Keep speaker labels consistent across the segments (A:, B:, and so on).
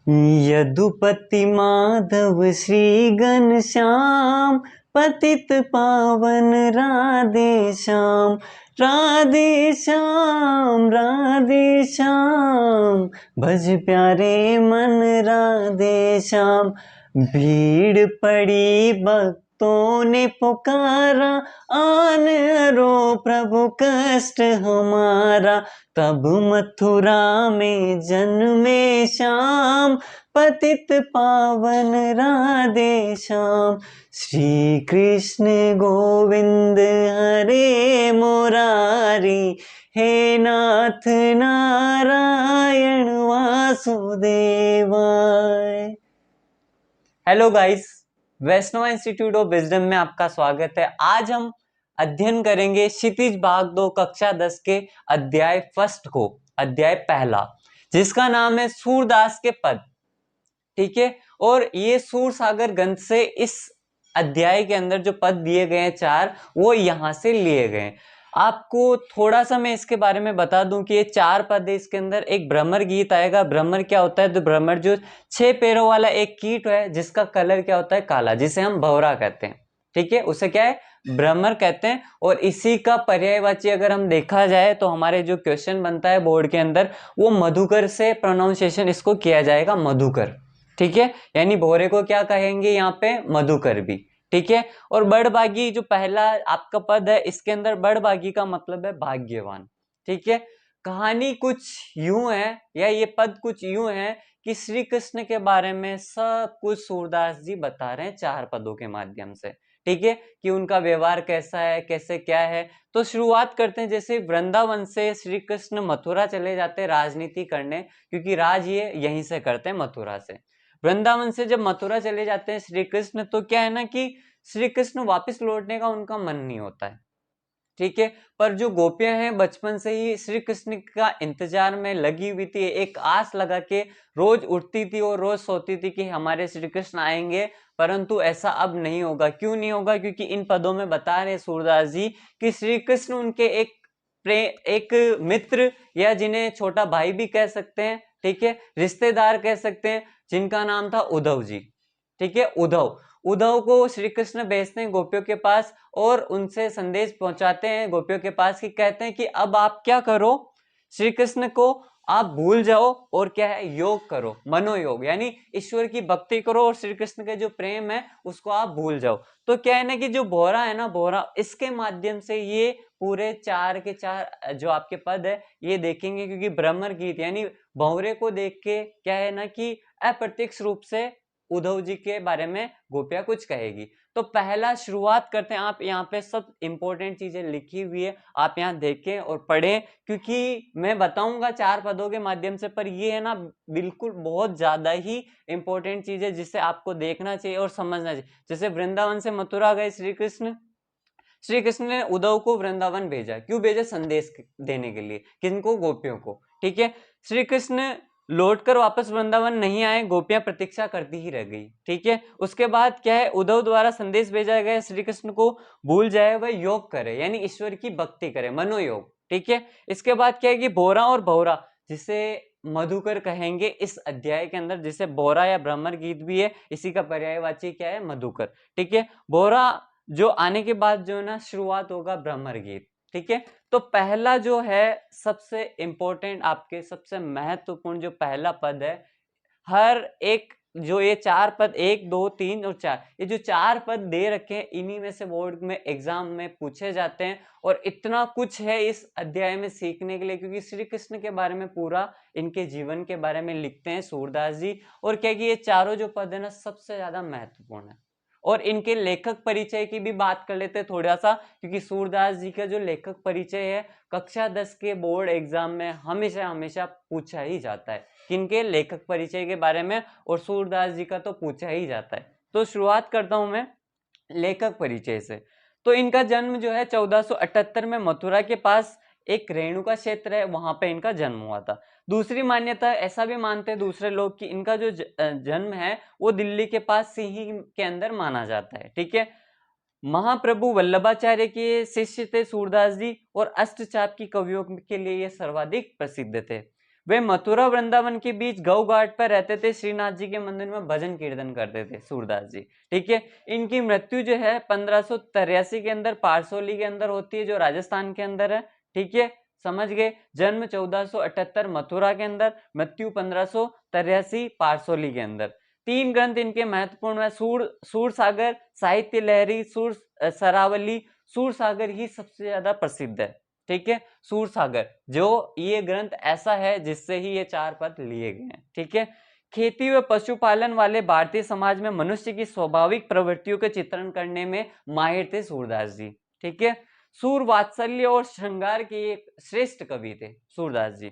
A: यदुपति माधव श्री घनश्याम, पतित पावन राधे श्याम, राधे श्याम राधे श्याम, भज प्यारे मन राधे श्याम। भीड़ पड़ी भक्तों ने पुकारा, आन हरो प्रभु कष्ट हमारा। तब मथुरा में जन्मे श्याम, पतित पावन राधे श्याम। श्री कृष्ण गोविंद हरे मुरारी, हे नाथ नारायण वासुदेवाय। Hello guys, Vaishnav institute of wisdom में आपका स्वागत है। आज हम अध्ययन करेंगे क्षितिज भाग 2 कक्षा 10 के अध्याय फर्स्ट को, अध्याय पहला, जिसका नाम है सूरदास के पद। ठीक है, और ये सूर सागर ग्रंथ से इस अध्याय के अंदर जो पद दिए गए हैं 4, वो यहां से लिए गए। आपको थोड़ा सा मैं इसके बारे में बता दूं कि ये 4 पद है। इसके अंदर एक भ्रमर गीत आएगा। भ्रमर क्या होता है? तो भ्रमर जो 6 पैरों वाला एक कीट है जिसका कलर क्या होता है? काला, जिसे हम भंवरा कहते हैं। ठीक है, उसे क्या है? भ्रमर कहते हैं। और इसी का पर्यायवाची अगर हम देखा जाए तो हमारे जो क्वेश्चन बनता है बोर्ड के अंदर, वो मधुकर से प्रोनाउंसिएशन इसको किया जाएगा, मधुकर। ठीक है, यानी भौरे को क्या कहेंगे यहाँ पे? मधुकर भी। ठीक है, और बड़भागी जो पहला आपका पद है, इसके अंदर बड़भागी का मतलब है भाग्यवान। ठीक है, कहानी कुछ यूं है, या ये पद कुछ यूं है कि श्री कृष्ण के बारे में सब कुछ सूरदास जी बता रहे हैं 4 पदों के माध्यम से। ठीक है, कि उनका व्यवहार कैसा है, कैसे क्या है। तो शुरुआत करते हैं। जैसे वृंदावन से श्री कृष्ण मथुरा चले जाते हैं राजनीति करने, क्योंकि राज ये यहीं से करते हैं, मथुरा से। वृंदावन से जब मथुरा चले जाते हैं श्री कृष्ण, तो क्या है ना कि श्री कृष्ण वापस लौटने का उनका मन नहीं होता है। ठीक है, पर जो गोपियां हैं बचपन से ही श्री कृष्ण का इंतजार में लगी हुई थी, एक आस लगा के रोज उठती थी और रोज सोती थी कि हमारे श्री कृष्ण आएंगे। परंतु ऐसा अब नहीं होगा। क्यों नहीं होगा? क्योंकि इन पदों में बता रहे सूरदास जी कि श्री कृष्ण उनके एक मित्र, या जिन्हें छोटा भाई भी कह सकते हैं, ठीक है, रिश्तेदार कह सकते हैं, जिनका नाम था उद्धव जी। ठीक है, उद्धव को श्री कृष्ण भेजते हैं गोपियों के पास, और उनसे संदेश पहुंचाते हैं गोपियों के पास कि कहते हैं कि अब आप क्या करो, श्री कृष्ण को आप भूल जाओ और क्या है? योग करो, मनोयोग, यानी ईश्वर की भक्ति करो और श्री कृष्ण का जो प्रेम है उसको आप भूल जाओ। तो क्या है ना कि जो भौरा है ना, भौरा, इसके माध्यम से ये पूरे 4 के 4 जो आपके पद है ये देखेंगे। क्योंकि भ्रमर गीत यानी भंवरे को देख के क्या है ना कि अप्रत्यक्ष रूप से उद्धव जी के बारे में गोपियां कुछ कहेगी। तो पहला शुरुआत करते हैं। आप यहाँ पे सब इंपॉर्टेंट चीजें लिखी हुई है, आप यहाँ देखें और पढ़ें, क्योंकि मैं बताऊंगा 4 पदों के माध्यम से, पर ये है ना बिल्कुल बहुत ज्यादा ही इंपॉर्टेंट चीज है जिसे आपको देखना चाहिए और समझना चाहिए। जैसे वृंदावन से मथुरा गए श्री कृष्ण ने उद्धव को वृंदावन भेजा। क्यों भेजा? संदेश देने के लिए। किनको? गोपियों को। ठीक है, श्री कृष्ण लौटकर वापस वृंदावन नहीं आए, गोपियां प्रतीक्षा करती ही रह गई। ठीक है, उसके बाद क्या है? उद्धव द्वारा संदेश भेजा गया श्री कृष्ण को भूल जाए, वह योग करे, यानी ईश्वर की भक्ति करे, मनोयोग। ठीक है, इसके बाद क्या है कि बोरा और भौरा, जिसे मधुकर कहेंगे इस अध्याय के अंदर, जिसे बोरा या भ्रमर गीत भी है, इसी का पर्यायवाची क्या है? मधुकर। ठीक है, बोरा जो आने के बाद जो ना शुरुआत होगा भ्रमर गीत। ठीक है, तो पहला जो है सबसे इंपॉर्टेंट, आपके सबसे महत्वपूर्ण जो पहला पद है, हर एक जो ये 4 पद 1 2 3 और 4, ये जो 4 पद दे रखे हैं, इन्हीं में से बोर्ड में एग्जाम में पूछे जाते हैं। और इतना कुछ है इस अध्याय में सीखने के लिए, क्योंकि श्री कृष्ण के बारे में पूरा इनके जीवन के बारे में लिखते हैं सूरदास जी। और क्या कि ये चारों जो पद है ना सबसे ज्यादा महत्वपूर्ण है। और इनके लेखक परिचय की भी बात कर लेते हैं थोड़ा सा, क्योंकि सूरदास जी का जो लेखक परिचय है कक्षा 10 के बोर्ड एग्जाम में हमेशा हमेशा पूछा ही जाता है। किनके? लेखक परिचय के बारे में, और सूरदास जी का तो पूछा ही जाता है। तो शुरुआत करता हूं मैं लेखक परिचय से। तो इनका जन्म जो है 1478 में मथुरा के पास एक रेणुका क्षेत्र है, वहां पे इनका जन्म हुआ था। दूसरी मान्यता, ऐसा भी मानते हैं दूसरे लोग कि इनका जो जन्म है वो दिल्ली के पास सिंही के अंदर माना जाता है। ठीक है, महाप्रभु वल्लभाचार्य के शिष्य थे सूरदास जी, और अष्टचाप की कवियों के लिए ये सर्वाधिक प्रसिद्ध थे। वे मथुरा वृंदावन के बीच गौ घाट पर रहते थे, श्रीनाथ जी के मंदिर में भजन कीर्तन करते थे सूरदास जी। ठीक है, इनकी मृत्यु जो है 1583 के अंदर पारसोली के अंदर होती है, जो राजस्थान के अंदर है। ठीक है, समझ गए। जन्म 1478 मथुरा के अंदर, मृत्यु 1583 पारसोली के अंदर। तीन ग्रंथ इनके महत्वपूर्ण है, सूर सागर, साहित्य लहरी, सरावली। सूर सागर ही सबसे ज्यादा प्रसिद्ध है। ठीक है, सूर सागर, जो ये ग्रंथ ऐसा है जिससे ही ये 4 पद लिए गए हैं। ठीक है, खेती व पशुपालन वाले भारतीय समाज में मनुष्य की स्वाभाविक प्रवृत्तियों के चित्रण करने में माहिर थे सूरदास जी। ठीक है, सूर वात्सल्य और श्रृंगार के एक श्रेष्ठ कवि थे सूरदास जी।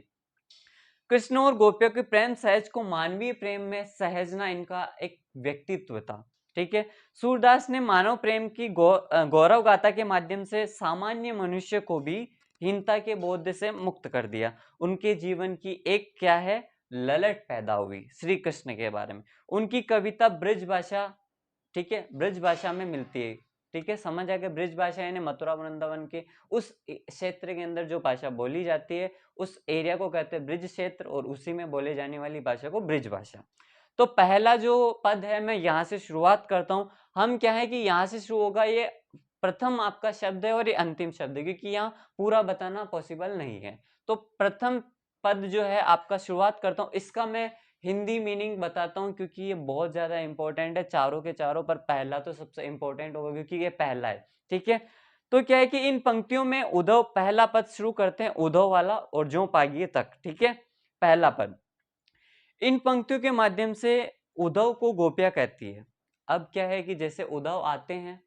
A: कृष्ण और गोपियों के प्रेम सहज को मानवीय प्रेम में सहजना इनका एक व्यक्तित्व था। ठीक है, सूरदास ने मानव प्रेम की गौरव गाथा के माध्यम से सामान्य मनुष्य को भी हीनता के बोध से मुक्त कर दिया। उनके जीवन की एक क्या है ललट पैदा हुई श्री कृष्ण के बारे में। उनकी कविता ब्रज भाषा, ठीक है, ब्रज भाषा में मिलती है। ठीक है, समझ आ गया। ब्रज भाषा यानी मथुरा वृंदावन के उस क्षेत्र के अंदर जो भाषा बोली जाती है उस एरिया को कहते हैं ब्रज क्षेत्र, और उसी में बोले जाने वाली भाषा को ब्रज भाषा। तो पहला जो पद है मैं यहाँ से शुरुआत करता हूँ। हम क्या है कि यहाँ से शुरू होगा, ये प्रथम आपका शब्द है और ये अंतिम शब्द है, क्योंकि यहाँ पूरा बताना पॉसिबल नहीं है। तो प्रथम पद जो है आपका शुरुआत करता हूँ, इसका मैं हिंदी मीनिंग बताता हूँ क्योंकि ये बहुत ज्यादा इंपॉर्टेंट है चारों के चारों, पर पहला तो सबसे इंपॉर्टेंट होगा क्योंकि ये पहला है। ठीक है, तो क्या है कि इन पंक्तियों में उद्धव, पहला पद शुरू करते हैं उद्धव वाला और जो पागिए तक। ठीक है, पहला पद, इन पंक्तियों के माध्यम से उद्धव को गोपियां कहती है। अब क्या है कि जैसे उद्धव आते हैं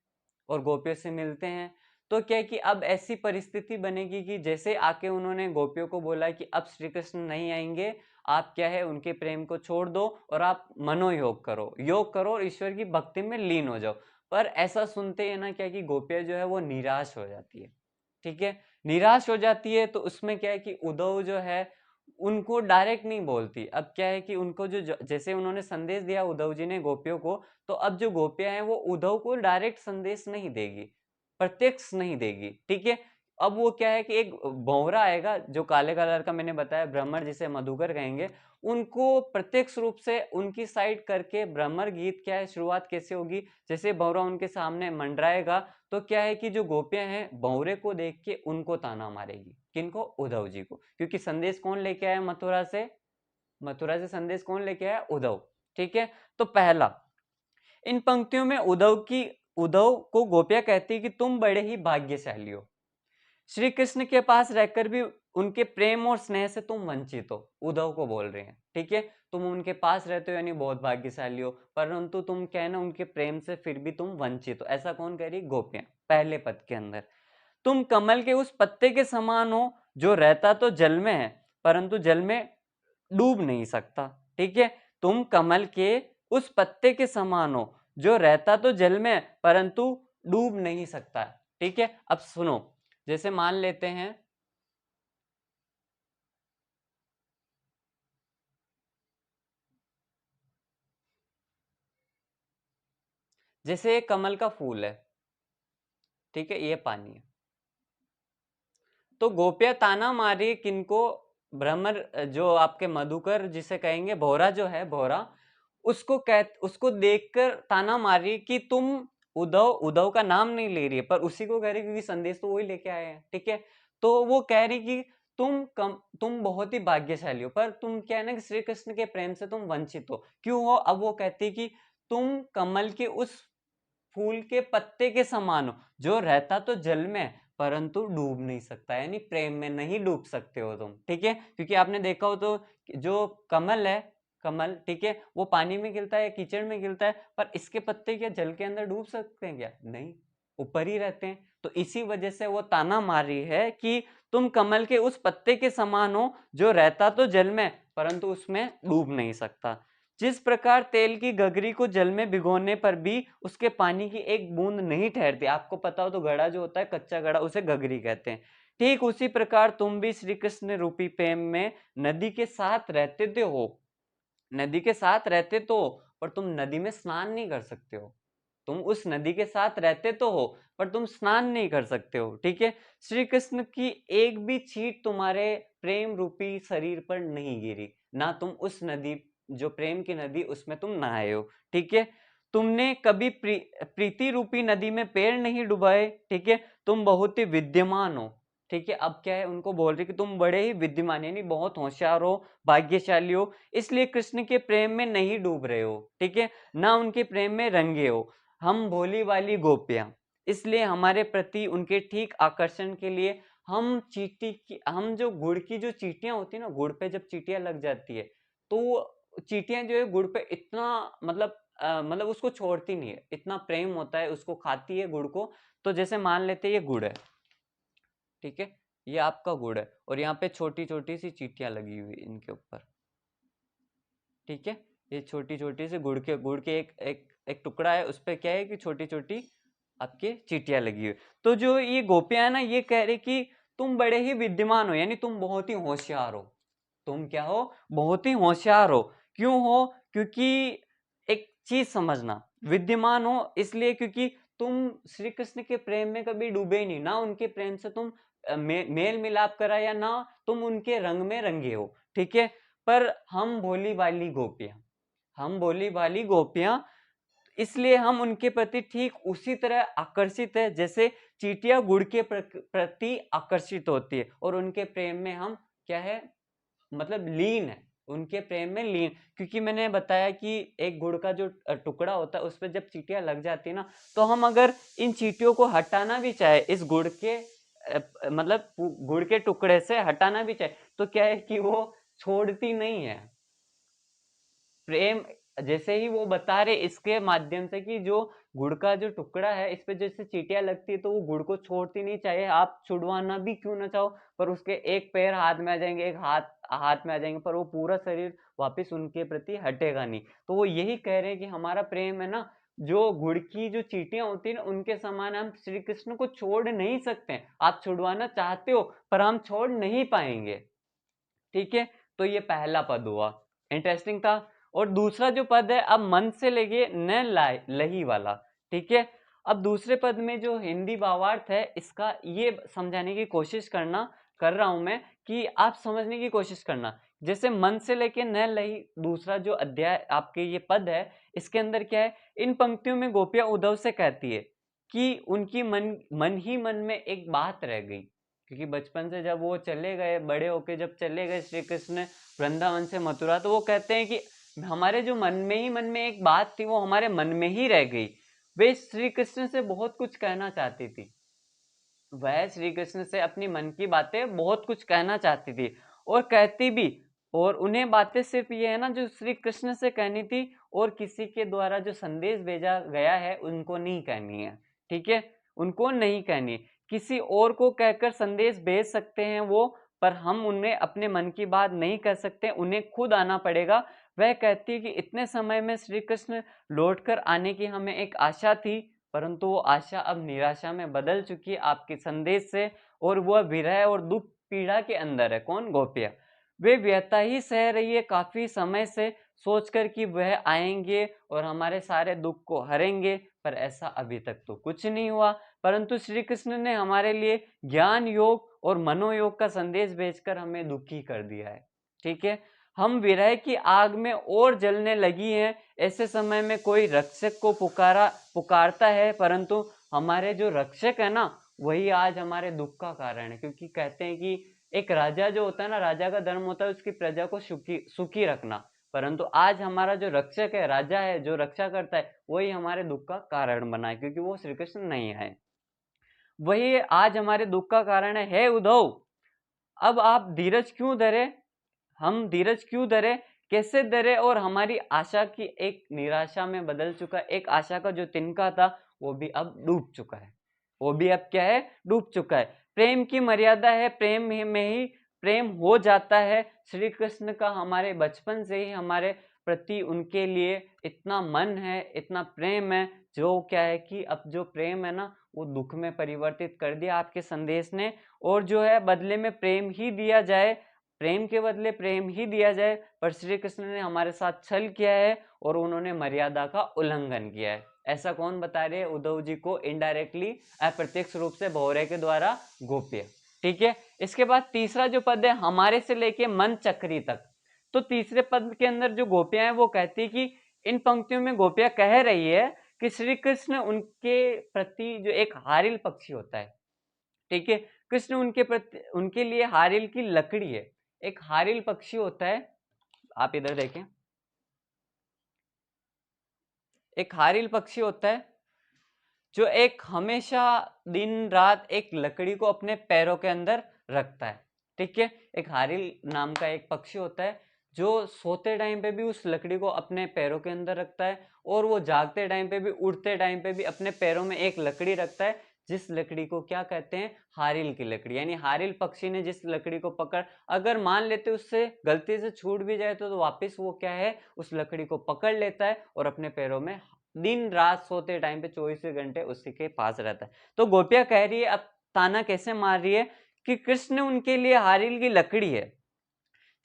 A: और गोपियों से मिलते हैं, तो क्या है कि अब ऐसी परिस्थिति बनेगी कि जैसे आके उन्होंने गोपियों को बोला कि अब श्री कृष्ण नहीं आएंगे, आप क्या है उनके प्रेम को छोड़ दो और आप मनोयोग करो, योग करो और ईश्वर की भक्ति में लीन हो जाओ। पर ऐसा सुनते हैं ना क्या कि गोपियां जो है वो निराश हो जाती है। ठीक है, निराश हो जाती है, तो उसमें क्या है कि उद्धव जो है उनको डायरेक्ट नहीं बोलती। अब क्या है कि उनको जो जैसे उन्होंने संदेश दिया उद्धव जी ने गोपियों को, तो अब जो गोपियां हैं वो उद्धव को डायरेक्ट संदेश नहीं देगी, प्रत्यक्ष नहीं देगी। ठीक है, अब वो क्या है कि एक भौरा आएगा जो काले कलर का, मैंने बताया भ्रमर जिसे मधुकर कहेंगे, उनको प्रत्यक्ष रूप से उनकी साइड करके भ्रमर गीत क्या है शुरुआत कैसे होगी, जैसे भौरा उनके सामने मंडराएगा, तो क्या है कि जो गोपियां हैं भौरे को देख के उनको ताना मारेगी। किनको? उद्धव जी को, क्योंकि संदेश कौन लेके आया मथुरा से? मथुरा से संदेश कौन लेके आया? उद्धव। ठीक है, तो पहला, इन पंक्तियों में उद्धव को गोपियां कहती है कि तुम बड़े ही भाग्यशाली हो, श्री कृष्ण के पास रहकर भी उनके प्रेम और स्नेह से तुम वंचित हो। उद्धव को बोल रहे हैं। ठीक है, तुम उनके पास रहते हो यानी बहुत भाग्यशाली हो, परंतु तुम क्या है ना उनके प्रेम से फिर भी तुम वंचित हो। ऐसा कौन कह रही? गोपियां, पहले पद के अंदर। तुम कमल के उस पत्ते के समान हो जो रहता तो जल में है परंतु जल में डूब नहीं सकता। ठीक है, तुम कमल के उस पत्ते के समान हो जो रहता तो जल में परंतु डूब नहीं सकता। ठीक है, अब सुनो, जैसे मान लेते हैं जैसे कमल का फूल है, ठीक है, ये पानी है, तो गोपियां ताना मारी किनको? भ्रमर, जो आपके मधुकर जिसे कहेंगे भौरा जो है, भौरा, उसको देखकर ताना मारी कि तुम उद्धव का नाम नहीं ले रही है पर उसी को कह रही क्योंकि संदेश तो वही लेके आए हैं। ठीक है, तो वो कह रही कि तुम बहुत ही भाग्यशाली हो, पर तुम क्या है ना कि श्री कृष्ण के प्रेम से तुम वंचित हो। क्यों हो? अब वो कहती कि तुम कमल के उस फूल के पत्ते के समान हो जो रहता तो जल में परंतु डूब नहीं सकता, यानी प्रेम में नहीं डूब सकते हो तुम। ठीक है, क्योंकि आपने देखा हो तो जो कमल है, कमल, ठीक है, वो पानी में खिलता है, कीचड़ में खिलता है, पर इसके पत्ते क्या जल के अंदर डूब सकते हैं क्या? नहीं, ऊपर ही रहते हैं। तो इसी वजह से वो ताना मार रही है कि तुम कमल के उस पत्ते के समान हो जो रहता तो जल में परंतु उसमें डूब नहीं सकता। जिस प्रकार तेल की गगरी को जल में भिगोने पर भी उसके पानी की एक बूंद नहीं ठहरती, आपको पता हो तो घड़ा जो होता है कच्चा घड़ा उसे गगरी कहते हैं, ठीक उसी प्रकार तुम भी श्री कृष्ण रूपी प्रेम में नदी के साथ रहते तो हो, नदी के साथ रहते तो, पर तुम नदी में स्नान नहीं कर सकते हो। तुम उस नदी के साथ रहते तो हो पर तुम स्नान नहीं कर सकते हो, ठीक है। श्री कृष्ण की एक भी छींट तुम्हारे प्रेम रूपी शरीर पर नहीं गिरी, ना तुम उस नदी, जो प्रेम की नदी, उसमें तुम नहाए हो, ठीक है। तुमने कभी प्रीति रूपी नदी में पैर नहीं डुबाए, ठीक है। तुम बहुत ही विद्यमान हो, ठीक है। अब क्या है, उनको बोल रहे कि तुम बड़े ही विद्यमान यानी बहुत होशियार हो, भाग्यशाली हो, इसलिए कृष्ण के प्रेम में नहीं डूब रहे हो, ठीक है, ना उनके प्रेम में रंगे हो। हम भोली वाली गोपियां, इसलिए हमारे प्रति उनके ठीक आकर्षण के लिए हम चींटी की, हम जो गुड़ की जो चींटियां होती है ना, गुड़ पे जब चींटियां लग जाती है तो चींटियां जो है गुड़ पे इतना मतलब उसको छोड़ती नहीं है, इतना प्रेम होता है, उसको खाती है गुड़ को। तो जैसे मान लेते हैं ये गुड़ है, ठीक है, ये आपका गुड़ है और यहाँ पे छोटी छोटी सी चींटियां लगी हुई इनके ऊपर, ठीक है। ये छोटी छोटी सी गुड़ के एक एक एक टुकड़ा है, उस पर क्या है कि छोटी छोटी आपके चींटियां लगी हुई। तो जो ये गोपियां है ना, ये कह रही कि तुम बड़े ही विद्यमान हो, यानी तुम बहुत ही होशियार हो। तुम क्या हो, बहुत ही होशियार हो। क्यों हो, क्योंकि एक चीज समझना, विद्यमान हो इसलिए क्योंकि तुम श्री कृष्ण के प्रेम में कभी डूबे नहीं, ना उनके प्रेम से तुम मेल मिलाप करा, या ना तुम उनके रंग में रंगे हो, ठीक है। पर हम भोली भाली गोपियां, हम भोली भाली गोपियां, इसलिए हम उनके प्रति ठीक उसी तरह आकर्षित है जैसे चींटियां गुड़ के प्रति आकर्षित होती है, और उनके प्रेम में हम क्या है, मतलब लीन है, उनके प्रेम में लीन। क्योंकि मैंने बताया कि एक गुड़ का जो टुकड़ा होता है उस पर जब चींटियां लग जाती है ना, तो हम अगर इन चींटियों को हटाना भी चाहे, इस गुड़ के मतलब गुड़ के टुकड़े से हटाना भी चाहे, तो क्या है कि वो छोड़ती नहीं है प्रेम। जैसे ही वो बता रहे इसके माध्यम से कि जो गुड़ का जो टुकड़ा है, इस पे जैसे चींटियां लगती है तो वो गुड़ को छोड़ती नहीं, चाहे आप छुड़वाना भी क्यों ना चाहो, पर उसके एक पैर हाथ में आ जाएंगे, एक हाथ हाथ में आ जाएंगे, पर वो पूरा शरीर वापस उनके प्रति हटेगा नहीं। तो वो यही कह रहे हैं कि हमारा प्रेम है ना, जो गुड़ की जो चींटियां होती है ना, उनके समान, हम श्री कृष्ण को छोड़ नहीं सकते। आप छुड़वाना चाहते हो पर हम छोड़ नहीं पाएंगे, ठीक है। तो ये पहला पद हुआ, इंटरेस्टिंग था। और दूसरा जो पद है, अब मन से लेके न लही वाला, ठीक है। अब दूसरे पद में जो हिंदी भावार्थ है इसका, ये समझाने की कोशिश कर रहा हूं मैं, कि आप समझने की कोशिश करना। जैसे मन से लेके न लही, दूसरा जो अध्याय आपके ये पद है, इसके अंदर क्या है, इन पंक्तियों में गोपियां उद्धव से कहती है कि उनकी मन ही मन में एक बात रह गई। क्योंकि बचपन से जब वो चले गए, बड़े होके जब चले गए श्री कृष्ण वृंदावन से मथुरा, तो वो कहते हैं कि हमारे जो मन में एक बात थी, वो हमारे मन में ही रह गई। वे श्री कृष्ण से बहुत कुछ कहना चाहती थी, वह श्री कृष्ण से अपनी मन की बातें बहुत कुछ कहना चाहती थी और कहती भी। और उन्हें बातें सिर्फ ये है ना जो श्री कृष्ण से कहनी थी, और किसी के द्वारा जो संदेश भेजा गया है उनको नहीं कहनी है, ठीक है, उनको नहीं कहनी। किसी और को कहकर संदेश भेज सकते हैं वो, पर हम उन्हें अपने मन की बात नहीं कह सकते, उन्हें खुद आना पड़ेगा। वह कहती है कि इतने समय में श्री कृष्ण लौट कर आने की हमें एक आशा थी, परंतु वो आशा अब निराशा में बदल चुकी है आपके संदेश से, और वह विरह और दुख पीड़ा के अंदर है। कौन? गोपियां। वे व्यथा ही सह रही है काफी समय से, सोचकर कि वह आएंगे और हमारे सारे दुख को हरेंगे, पर ऐसा अभी तक तो कुछ नहीं हुआ। परंतु श्री कृष्ण ने हमारे लिए ज्ञान योग और मनोयोग का संदेश भेजकर हमें दुखी कर दिया है, ठीक है। हम विरह की आग में और जलने लगी हैं। ऐसे समय में कोई रक्षक को पुकारता है, परंतु हमारे जो रक्षक है ना, वही आज हमारे दुख का कारण है। क्योंकि कहते हैं कि एक राजा जो होता है ना, राजा का धर्म होता है उसकी प्रजा को सुखी रखना, परंतु आज हमारा जो रक्षक है, राजा है, जो रक्षा करता है, वही हमारे दुख का कारण बना है, क्योंकि वो श्री कृष्ण नहीं है। वही आज हमारे दुख का कारण है। हे उद्धव, अब आप धीरज क्यों धरे, हम धीरज क्यों धरे, कैसे धरे, और हमारी आशा की एक निराशा में बदल चुका, एक आशा का जो तिनका था वो भी अब डूब चुका है, वो भी अब क्या है, डूब चुका है। प्रेम की मर्यादा है, प्रेम में ही प्रेम हो जाता है। श्री कृष्ण का हमारे बचपन से ही हमारे प्रति उनके लिए इतना मन है, इतना प्रेम है, जो क्या है कि अब जो प्रेम है ना, वो दुख में परिवर्तित कर दिया आपके संदेश ने। और जो है बदले में प्रेम ही दिया जाए, प्रेम के बदले प्रेम ही दिया जाए, पर श्री कृष्ण ने हमारे साथ छल किया है और उन्होंने मर्यादा का उल्लंघन किया है। ऐसा कौन बता रहे हैं उद्धव जी को इनडायरेक्टली, अप्रत्यक्ष रूप से भौरे के द्वारा गोप्य। ठीक है, इसके बाद तीसरा जो पद है हमारे से लेके मन चक्री तक। तो तीसरे पद के अंदर जो गोपियां हैं वो कहती है कि इन पंक्तियों में गोपियां कह रही है कि श्री कृष्ण उनके प्रति जो एक हारिल पक्षी होता है, ठीक है, कृष्ण उनके प्रति, उनके लिए हारिल की लकड़ी है। एक हारिल पक्षी होता है, आप इधर देखें, एक हारिल पक्षी होता है जो एक हमेशा दिन रात एक लकड़ी को अपने पैरों के अंदर रखता है। ठीक है, एक हारिल नाम का एक पक्षी होता है जो सोते टाइम पे भी उस लकड़ी को अपने पैरों के अंदर रखता है, और वो जागते टाइम पे भी, उड़ते टाइम पे भी अपने पैरों में एक लकड़ी रखता है, जिस लकड़ी को क्या कहते हैं, हारिल की लकड़ी। यानी हारिल पक्षी ने जिस लकड़ी को पकड़, अगर मान लेते उससे गलती से छूट भी जाए तो वापस वो क्या है, उस लकड़ी को पकड़ लेता है और अपने पैरों में दिन रात सोते टाइम पे 24 घंटे उसी के पास रहता है। तो गोपिया कह रही है, अब ताना कैसे मार रही है कि कृष्ण उनके लिए हारिल की लकड़ी है।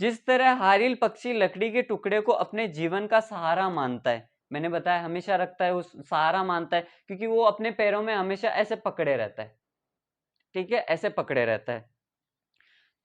A: जिस तरह हारिल पक्षी लकड़ी के टुकड़े को अपने जीवन का सहारा मानता है, मैंने बताया हमेशा रखता है, उस सहारा मानता है, क्योंकि वो अपने पैरों में हमेशा ऐसे पकड़े रहता है। ठीक है, ऐसे पकड़े रहता है।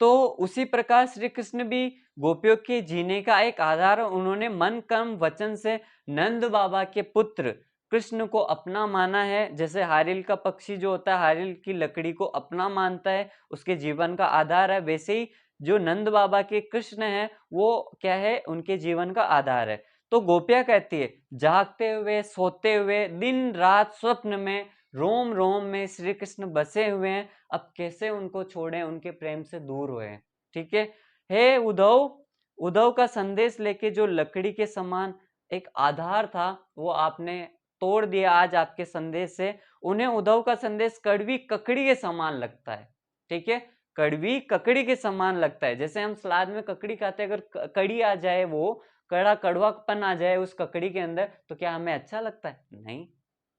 A: तो उसी प्रकार श्री कृष्ण भी गोपियों के जीने का एक आधार, उन्होंने मन कर्म वचन से नंद बाबा के पुत्र कृष्ण को अपना माना है। जैसे हारिल का पक्षी जो होता है हारिल की लकड़ी को अपना मानता है, उसके जीवन का आधार है, वैसे ही जो नंद बाबा के कृष्ण है वो क्या है, उनके जीवन का आधार है। तो गोपियां कहती है, जागते हुए सोते हुए दिन रात स्वप्न में रोम रोम में श्री कृष्ण बसे हुए हैं, अब कैसे उनको छोड़ें, उनके प्रेम से दूर हुए। ठीक है, हे उद्धव, उद्धव का संदेश लेके जो लकड़ी के समान एक आधार था वो आपने तोड़ दिया आज आपके संदेश से। उन्हें उद्धव का संदेश कड़वी ककड़ी के समान लगता है। ठीक है, कड़वी ककड़ी के समान लगता है। जैसे हम सलाद में ककड़ी खाते हैं, अगर कड़ी आ जाए, वो कड़ा कड़वापन आ जाए उस ककड़ी के अंदर, तो क्या हमें अच्छा लगता है? नहीं।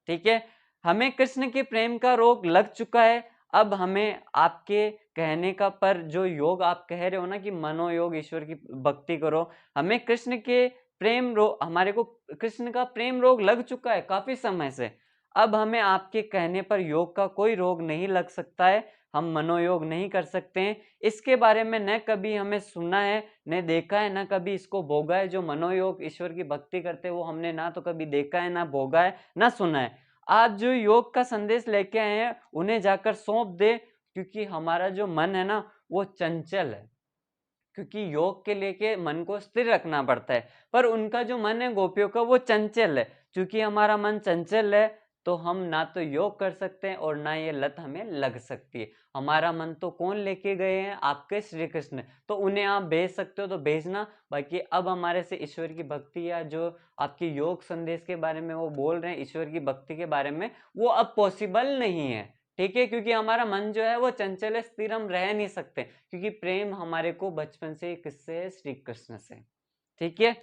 A: ठीक है, हमें कृष्ण के प्रेम का रोग लग चुका है। अब हमें आपके कहने का, पर जो योग आप कह रहे हो ना कि मनोयोग, ईश्वर की भक्ति करो, हमें कृष्ण के प्रेम रोग, हमारे को कृष्ण का प्रेम रोग लग चुका है काफी समय से। अब हमें आपके कहने पर योग का कोई रोग नहीं लग सकता है, हम मनोयोग नहीं कर सकते हैं। इसके बारे में न कभी हमें सुना है, न देखा है, न कभी इसको भोगा है। जो मनोयोग ईश्वर की भक्ति करते हैं वो हमने ना तो कभी देखा है, ना भोगा है, ना सुना है। आज जो योग का संदेश लेके आए हैं उन्हें जाकर सौंप दे, क्योंकि हमारा जो मन है ना वो चंचल है, क्योंकि योग के लेके मन को स्थिर रखना पड़ता है, पर उनका जो मन है गोपियों का वो चंचल है। क्योंकि हमारा मन चंचल है तो हम ना तो योग कर सकते हैं और ना ये लत हमें लग सकती है। हमारा मन तो कौन लेके गए हैं? आपके श्री कृष्ण। तो उन्हें आप भेज सकते हो तो भेजना, बाकी अब हमारे से ईश्वर की भक्ति या जो आपकी योग संदेश के बारे में वो बोल रहे हैं, ईश्वर की भक्ति के बारे में, वो अब पॉसिबल नहीं है। ठीक है, क्योंकि हमारा मन जो है वो चंचल है, स्थिर हम रह नहीं सकते, क्योंकि प्रेम हमारे को बचपन से किससे है? श्री कृष्ण से। ठीक है,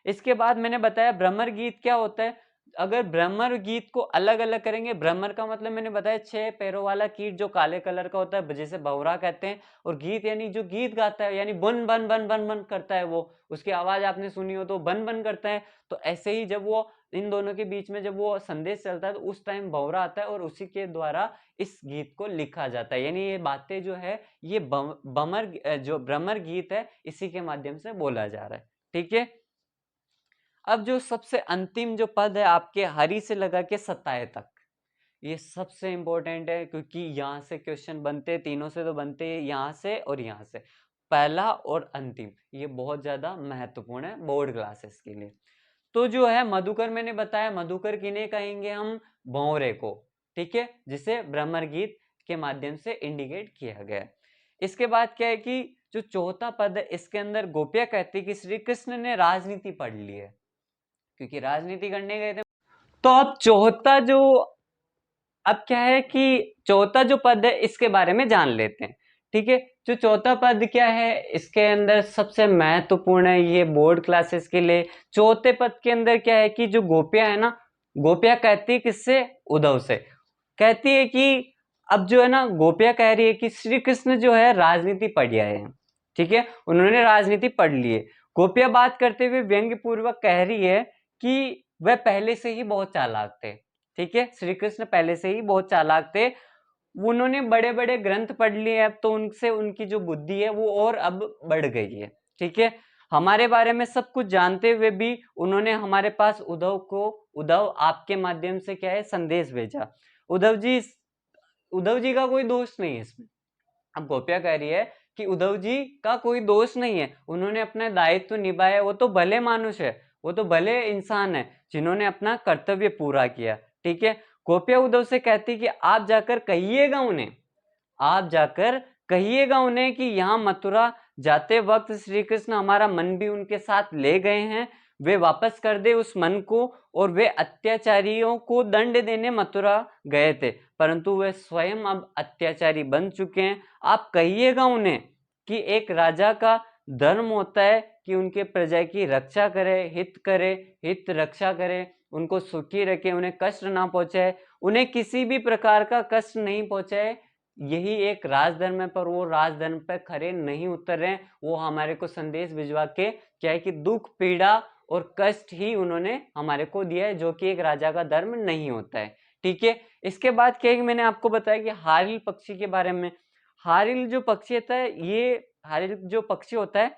A: इसके बाद मैंने बताया भ्रमर गीत क्या होता है। अगर भ्रमर गीत को अलग अलग करेंगे, भ्रमर का मतलब मैंने बताया 6 पैरों वाला कीट जो काले कलर का होता है, जिसे भंवरा कहते हैं। और गीत यानी जो गीत गाता है, यानी बन बन बन बन बन करता है, वो उसकी आवाज आपने सुनी हो तो बन बन करता है। तो ऐसे ही जब वो इन दोनों के बीच में जब वो संदेश चलता है तो उस टाइम भंवरा आता है और उसी के द्वारा इस गीत को लिखा जाता है। यानी ये बातें जो है ये बमर जो भ्रमर गीत है इसी के माध्यम से बोला जा रहा है। ठीक है, अब जो सबसे अंतिम जो पद है आपके हरि से लगा के सताए तक, ये सबसे इंपॉर्टेंट है, क्योंकि यहाँ से क्वेश्चन बनते हैं, तीनों से तो बनते हैं, यहाँ से और यहाँ से। पहला और अंतिम ये बहुत ज्यादा महत्वपूर्ण है बोर्ड क्लासेस के लिए। तो जो है मधुकर, मैंने बताया मधुकर किन्हें कहेंगे हम? भंवरे को। ठीक है, जिसे भ्रमर गीत के माध्यम से इंडिकेट किया गया है। इसके बाद क्या है कि जो चौथा पद है इसके अंदर गोपियां कहती कि श्री कृष्ण ने राजनीति पढ़ ली है, क्योंकि राजनीति करने गए थे। तो अब चौथा जो, अब क्या है कि चौथा जो पद है इसके बारे में जान लेते हैं। ठीक है, जो चौथा पद क्या है, इसके अंदर सबसे महत्वपूर्ण है ये बोर्ड क्लासेस के लिए। चौथे पद के अंदर क्या है कि जो गोपियां है ना, गोपियां कहती है किससे? उद्धव से। कहती है कि अब जो है ना, गोपियां कह रही है कि श्री कृष्ण जो है राजनीति पढ़ आए हैं। ठीक है, उन्होंने राजनीति पढ़ ली है। गोपियां बात करते हुए व्यंग्य पूर्वक कह रही है कि वह पहले से ही बहुत चालाक थे। ठीक है, श्री कृष्ण पहले से ही बहुत चालाक थे, उन्होंने बड़े बड़े ग्रंथ पढ़ लिए, अब तो उनसे उनकी जो बुद्धि है वो और अब बढ़ गई है। ठीक है, हमारे बारे में सब कुछ जानते हुए भी उन्होंने हमारे पास उद्धव आपके माध्यम से क्या है संदेश भेजा। उद्धव जी का कोई दोष नहीं है इसमें। अब गोपिया कह रही है कि उद्धव जी का कोई दोष नहीं है, उन्होंने अपना दायित्व निभाया, वो तो भले मानुष है, वो तो भले इंसान है जिन्होंने अपना कर्तव्य पूरा किया। ठीक है, गोपिया उद्धव से कहती कि आप जाकर कहिएगा उन्हें, आप जाकर कहिएगा उन्हें कि यहाँ मथुरा जाते वक्त श्री कृष्ण हमारा मन भी उनके साथ ले गए हैं, वे वापस कर दे उस मन को, और वे अत्याचारियों को दंड देने मथुरा गए थे, परंतु वे स्वयं अब अत्याचारी बन चुके हैं। आप कहिएगा उन्हें कि एक राजा का धर्म होता है कि उनके प्रजा की रक्षा करे, हित रक्षा करे, उनको सुखी रखे, उन्हें कष्ट ना पहुंचाए, उन्हें किसी भी प्रकार का कष्ट नहीं पहुंचाए, यही एक राजधर्म है। पर वो राजधर्म पर खरे नहीं उतर रहे, वो हमारे को संदेश भिजवा के क्या है कि दुख पीड़ा और कष्ट ही उन्होंने हमारे को दिया है, जो कि एक राजा का धर्म नहीं होता है। ठीक है, इसके बाद क्या है कि मैंने आपको बताया कि हारिल पक्षी के बारे में। हारिल जो पक्षी होता है,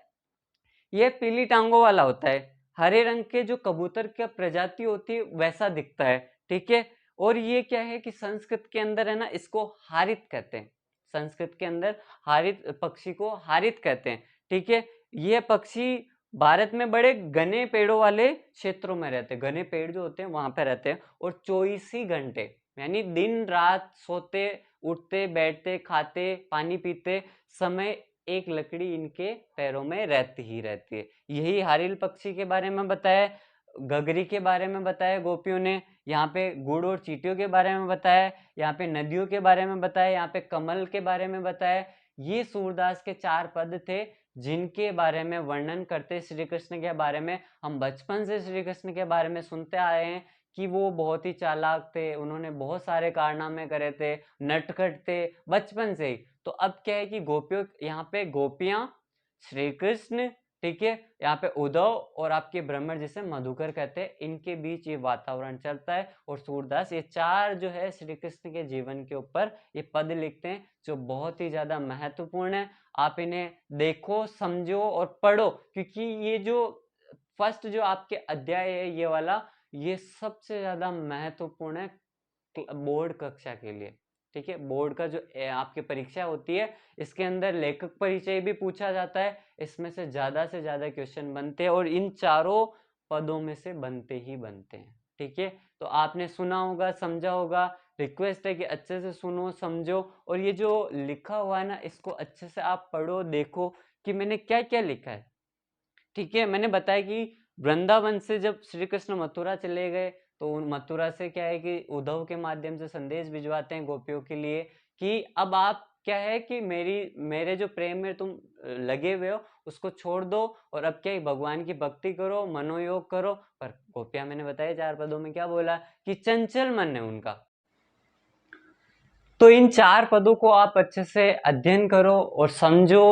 A: ये पीली टांगों वाला होता है, हरे रंग के जो कबूतर की प्रजाति होती है वैसा दिखता है। ठीक है, और ये क्या है कि संस्कृत के अंदर है ना, इसको हारित कहते हैं, संस्कृत के अंदर हारित पक्षी को हारित कहते हैं। ठीक है, ये पक्षी भारत में बड़े घने पेड़ों वाले क्षेत्रों में रहते हैं, घने पेड़ जो होते हैं वहां पे रहते हैं, और 24 घंटे यानी दिन रात सोते उठते बैठते खाते पानी पीते समय एक लकड़ी इनके पैरों में रहती ही रहती है। यही हारिल पक्षी के बारे में बताया, गगरी के बारे में बताया गोपियों ने, यहाँ पे गुड़ और चींटियों के बारे में बताया, यहाँ पे नदियों के बारे में बताया, यहाँ पे कमल के बारे में बताया। ये सूरदास के 4 पद थे जिनके बारे में वर्णन करते श्री कृष्ण के बारे में। हम बचपन से श्री कृष्ण के बारे में सुनते आए हैं कि वो बहुत ही चालाक थे, उन्होंने बहुत सारे कारनामे करे थे, नटखट थे बचपन से ही। तो अब क्या है कि यहाँ पे गोपियां, श्री कृष्ण, ठीक है, यहाँ पे उद्धव और आपके ब्रह्मण जिसे मधुकर कहते हैं, इनके बीच ये वातावरण चलता है। और सूरदास ये 4 जो है श्री कृष्ण के जीवन के ऊपर ये पद लिखते हैं जो बहुत ही ज्यादा महत्वपूर्ण है। आप इन्हें देखो, समझो और पढ़ो, क्योंकि ये जो फर्स्ट जो आपके अध्याय है ये वाला, ये सबसे ज्यादा महत्वपूर्ण है बोर्ड कक्षा के लिए। ठीक है, बोर्ड का जो आपकी परीक्षा होती है इसके अंदर लेखक परिचय भी पूछा जाता है, इसमें से ज्यादा क्वेश्चन बनते हैं और इन चारों पदों में से बनते ही बनते हैं। ठीक है, तो आपने सुना होगा, समझा होगा, रिक्वेस्ट है कि अच्छे से सुनो समझो, और ये जो लिखा हुआ है ना इसको अच्छे से आप पढ़ो, देखो कि मैंने क्या क्या लिखा है। ठीक है, मैंने बताया कि वृंदावन से जब श्री कृष्ण मथुरा चले गए तो मथुरा से क्या है कि उद्धव के माध्यम से संदेश भिजवाते हैं गोपियों के लिए कि अब आप क्या है कि मेरे जो प्रेम में तुम लगे हुए हो उसको छोड़ दो, और अब क्या है भगवान की भक्ति करो, मनोयोग करो। पर गोपियां, मैंने बताया 4 पदों में क्या बोला कि चंचल मन है उनका। तो इन 4 पदों को आप अच्छे से अध्ययन करो और समझो।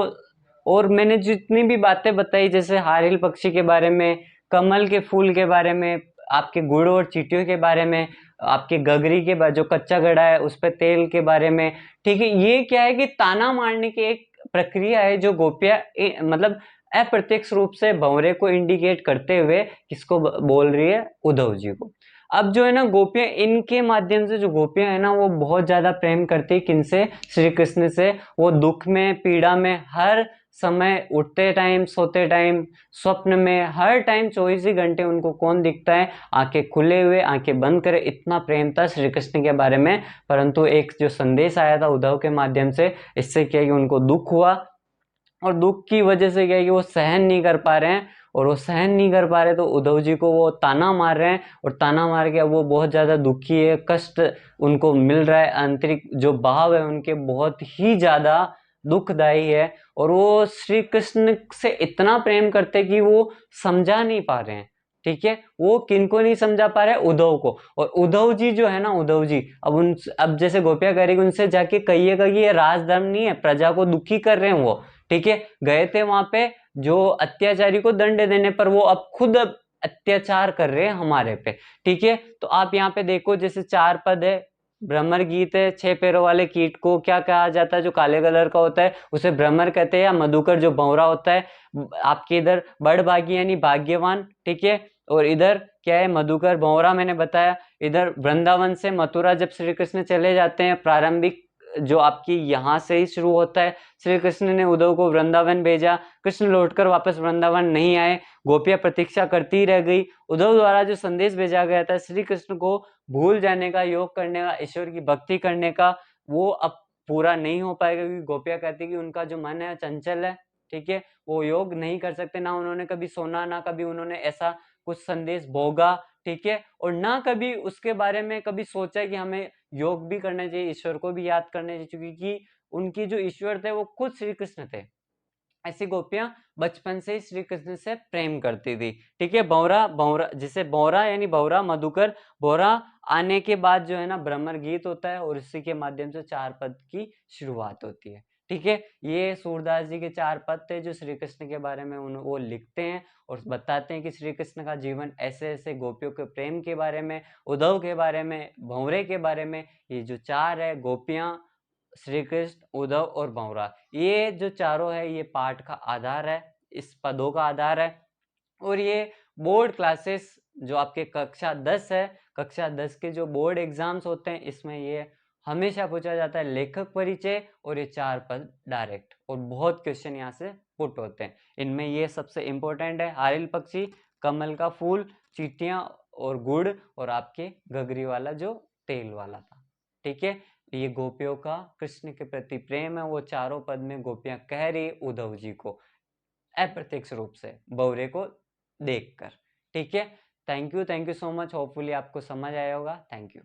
A: और मैंने जितनी भी बातें बताई, जैसे हारिल पक्षी के बारे में, कमल के फूल के बारे में, आपके गुड़ और चींटियों के बारे में, आपके गगरी के जो कच्चा घड़ा है उस पर तेल के बारे में, ठीक है, ये क्या है कि ताना मारने की एक प्रक्रिया है जो गोपियां मतलब अप्रत्यक्ष रूप से भंवरे को इंडिकेट करते हुए किसको बोल रही है, उद्धव जी को। अब जो है ना गोपियां, इनके माध्यम से जो गोपियां है ना वो बहुत ज्यादा प्रेम करती है किनसे, श्री कृष्ण से। वो दुख में पीड़ा में हर समय, उठते टाइम सोते टाइम स्वप्न में, हर टाइम 24 ही घंटे उनको कौन दिखता है, आंखें खुले हुए आंखें बंद करे, इतना प्रेम था श्री कृष्ण के बारे में। परंतु एक जो संदेश आया था उद्धव के माध्यम से, इससे क्या कि उनको दुख हुआ, और दुख की वजह से क्या है कि वो सहन नहीं कर पा रहे हैं, और वो सहन नहीं कर पा रहे तो उद्धव जी को वो ताना मार रहे हैं, और ताना मार के वो बहुत ज्यादा दुखी है, कष्ट उनको मिल रहा है, आंतरिक जो भाव है उनके बहुत ही ज्यादा दुखदायी है, और वो श्री कृष्ण से इतना प्रेम करते कि वो समझा नहीं पा रहे हैं। ठीक है, वो किनको नहीं समझा पा रहे, उद्धव को। और उद्धव जी जो है ना, उद्धव जी अब जैसे गोपिया करेगी उनसे जाके कहिएगा कि ये राजधर्म नहीं है, प्रजा को दुखी कर रहे हैं वो। ठीक है, गए थे वहां पे जो अत्याचारी को दंड देने पर, वो अब खुद अत्याचार कर रहे हैं हमारे पे, ठीक है। तो आप यहाँ पे देखो जैसे 4 पद है, भ्रमर गीत है, 6 पैरों वाले कीट को क्या कहा जाता है, जो काले कलर का होता है उसे भ्रमर कहते हैं, या मधुकर जो भंवरा होता है, आपके इधर बड़भागी यानी भाग्यवान, ठीक है। और इधर क्या है, मधुकर भंवरा मैंने बताया। इधर वृंदावन से मथुरा जब श्री कृष्ण चले जाते हैं, प्रारंभिक जो आपकी यहाँ से ही शुरू होता है, श्री कृष्ण ने उद्धव को वृंदावन भेजा, कृष्ण लौटकर वापस वृंदावन नहीं आए, गोपियां प्रतीक्षा करती रह गई। उद्धव द्वारा जो संदेश भेजा गया था श्री कृष्ण को भूल जाने का, योग करने का, ईश्वर की भक्ति करने का, वो अब पूरा नहीं हो पाएगा, क्योंकि गोपियां कहती कि उनका जो मन है चंचल है, ठीक है, वो योग नहीं कर सकते, ना उन्होंने कभी सोना, ना कभी उन्होंने ऐसा कुछ संदेश भोगा, ठीक है, और ना कभी उसके बारे में कभी सोचा कि हमें योग भी करना चाहिए, ईश्वर को भी याद करना चाहिए, क्योंकि उनकी जो ईश्वर थे वो खुद श्री कृष्ण थे। ऐसी गोपियां बचपन से ही श्री कृष्ण से प्रेम करती थी, ठीक है। भंवरा भंवरा जिसे भंवरा यानी भंवरा, मधुकर भंवरा आने के बाद जो है ना भ्रमर गीत होता है, और इसी के माध्यम से 4 पद की शुरुआत होती है, ठीक है। ये सूरदास जी के 4 पद थे जो श्री कृष्ण के बारे में वो लिखते हैं और बताते हैं कि श्री कृष्ण का जीवन ऐसे ऐसे, गोपियों के प्रेम के बारे में, उद्धव के बारे में, भंवरे के बारे में। ये जो 4 है, गोपियां, श्री कृष्ण, उद्धव और भंवरा, ये जो चारों है ये पाठ का आधार है, इस पदों का आधार है। और ये बोर्ड क्लासेस जो आपके कक्षा 10 है, कक्षा 10 के जो बोर्ड एग्जाम्स होते हैं, इसमें ये हमेशा पूछा जाता है, लेखक परिचय और ये 4 पद डायरेक्ट, और बहुत क्वेश्चन यहाँ से पुट होते हैं। इनमें ये सबसे इंपॉर्टेंट है, हारिल पक्षी, कमल का फूल, चींटियां और गुड़, और आपके गगरी वाला जो तेल वाला था, ठीक है। ये गोपियों का कृष्ण के प्रति प्रेम है, वो चारों पद में गोपियां कह रही उद्धव जी को अप्रत्यक्ष रूप से, भंवरे को देखकर, ठीक है। Thank you so much, hopefully आपको समझ आया होगा। Thank you.